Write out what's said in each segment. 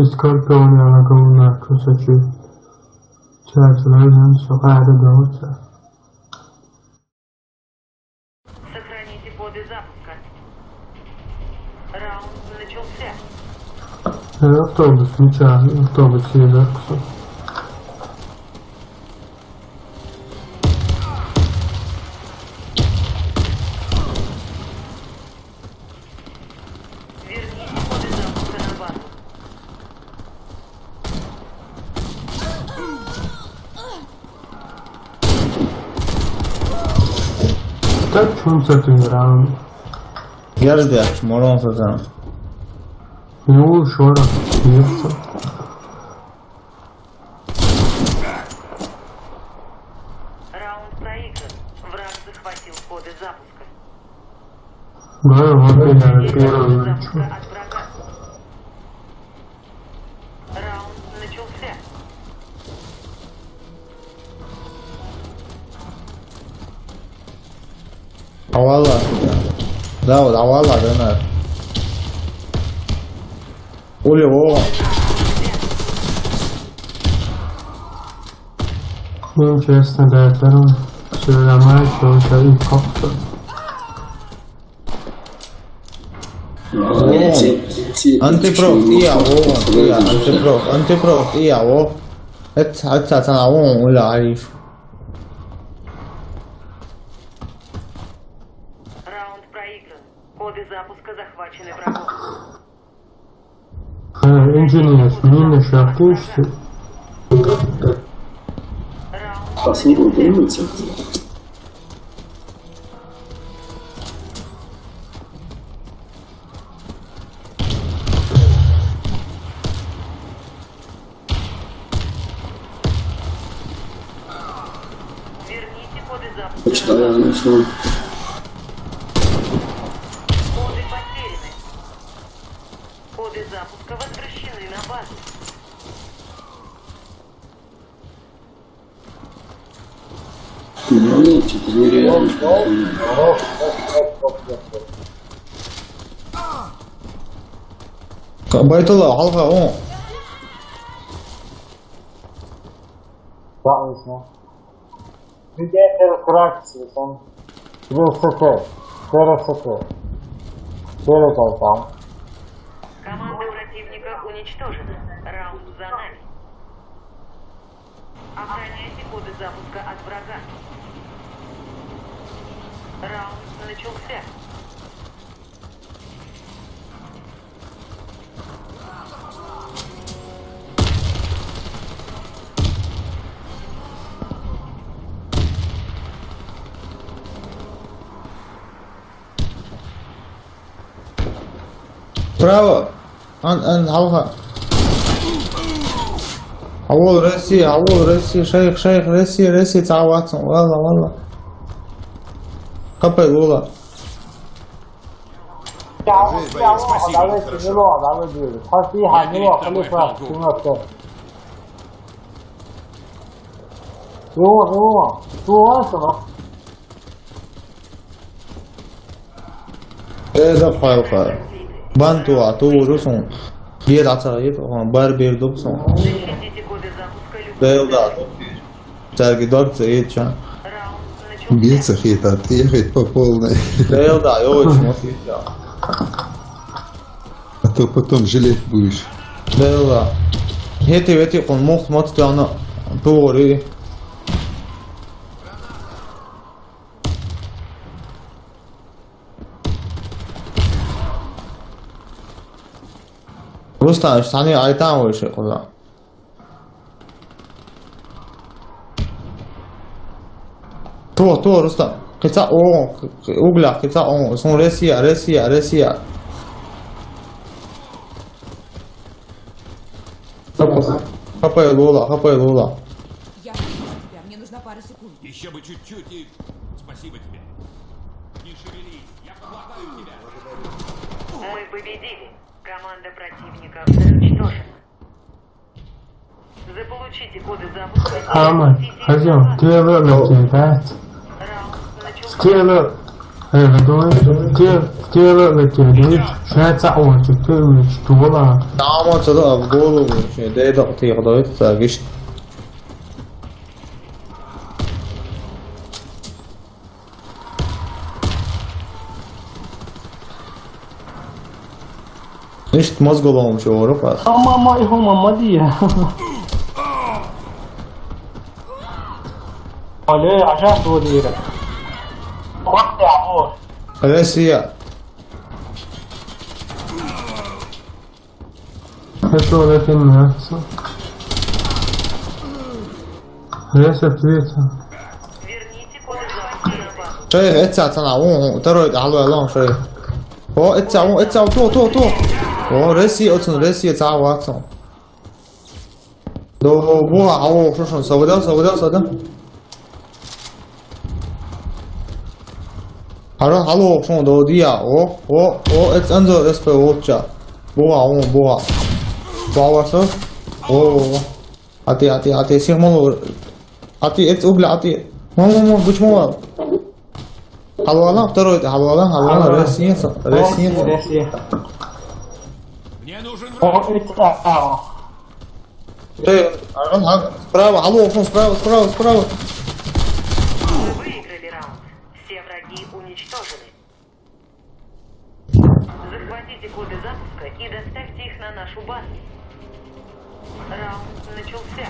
Scorpione con una cosa che certo non so fare dolce. Сохраните коды запуска. Раунд начался. Автобус, нечаянно, автобус едет. Верните коды запуска на базу. Так, чем с этим раунд? Я ждешь, можно сказать. Ну, еще раз, есть. Раунд проигран. Враг захватил коды запуска. Да, вот я Коды первый запуска начал. от врага. Раунд начался. Авала. Да, вот авала, да, Улево. Мне честно, да, первым все ломает, что это и как-то. Антипроф, антипроф, это أنا ولا عارف. Раунд проигран. Коды запуска захвачены врагом. Инженер, мина шахтушки. Раунд Посмотрите. Верните коды запуска. Что я нашел? Коды потеряны. Коды запуска возвращены на базу. Нет, что-то нереально. Байтулла, халка, о. Правильно. Где фракции, там ВСТ, ТРСТ. Перекал там. Команда противника уничтожена. Раунд за нами. Охраняйте коды запуска от врага. Раунд начался. Право. Халка. أول راسي شيخ راسي تعوضت والله قبل والله إذا فايقة بانتو عطو رسون بير عصايب بار بير دوبسون Защитите коды запуска любым. Değildi. Sergi dört sayı çan. Раунд начался. Биться хит, отъехать по полной, Değildi. Yok içmesi ya. а то потом жалеть будешь. Değildi. Heti kon muht mat tane doğru. Ruslan sani aytan var şey kola. تو رستم قطع اوغلا قطع son Россия. Хапай лола. Я вижу тебя, мне нужна пара секунд. Еще бы чуть-чуть и... Спасибо тебе. Не шевелись, я подлатаю тебя. Мы победили. Команда противника уничтожена. Заполучите коды запуска. Ahmet, hacım, diğer bölümde, evet. Раунд начался. Diğer Дама цада в голову, дай да ты ходой, сагиш. Nicht mozgolom şu Avrupa. Ama ihum diye. Ale aşağı doğru yere. Bak ya o. Россия. Это вот это нравится. Рез ответил. Верните коды запуска на базу. شيء اتسع وترى على الله شيء. هو اتسع تو. هو Россия отсон Россия цаа ватсон. До буа ау шошон совдал. Hallo schon do dia. It's under SP watcha. Boa. Boa so. Ати сигмал. Ати это угля ати. Мама, почему? Халвала второй, халвала Россия. Мне нужен О, враг. это Справа, алло, шон справа. Вы выиграли раунд. Все враги уничтожены. Захватите коды запуска и доставьте их на нашу базу. Раунд начался.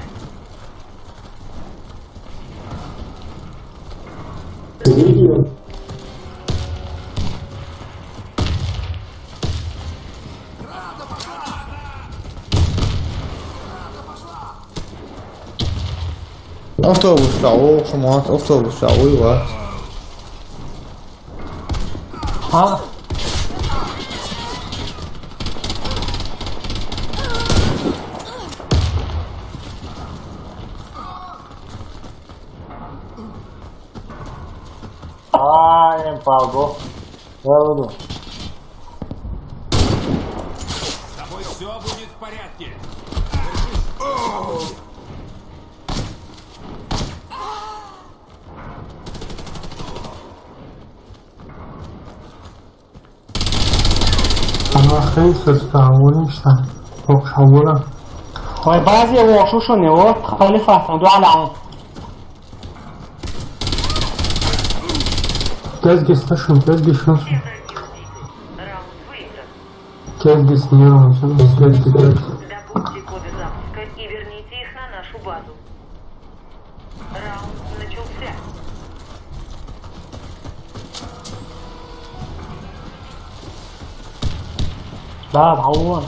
Автобус шау, шумат, автобус шау и вот. ha. Эмпалго. Я буду. С тобой все будет в порядке. أنا خايف تتعاوني شتا فوق حولها Ой, базе его шушуне, вот халифа, он дуа лаун. كاز تشون كاز شنو Все враги убиты. Раунд выигран. كاز نيرون شنو كاز Добудьте коды запуска и верните их на нашу базу. Раунд начался. Да, تعاون.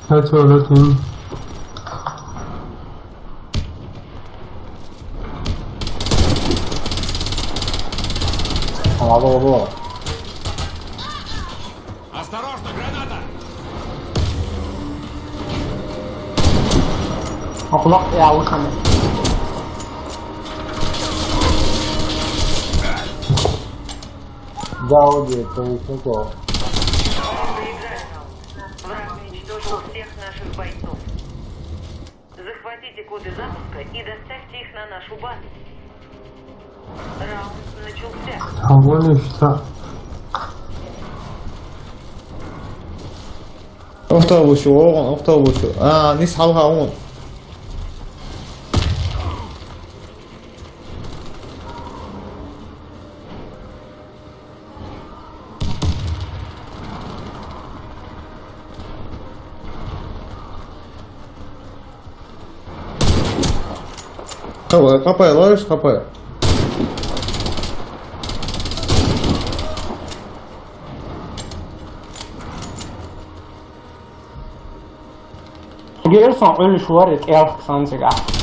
هات ولكن Алло. Осторожно, граната! أخلق يا وشنا. Гауди, это высоко. Проиграли раунд. Враг уничтожил всех наших бойцов. Захватите коды запуска и доставьте их на нашу базу. Раунд начался. حولي شتا автобус. Нис халха. ХП, ловишь ХП? Gerson ölü şuvar et el kısan çıkar.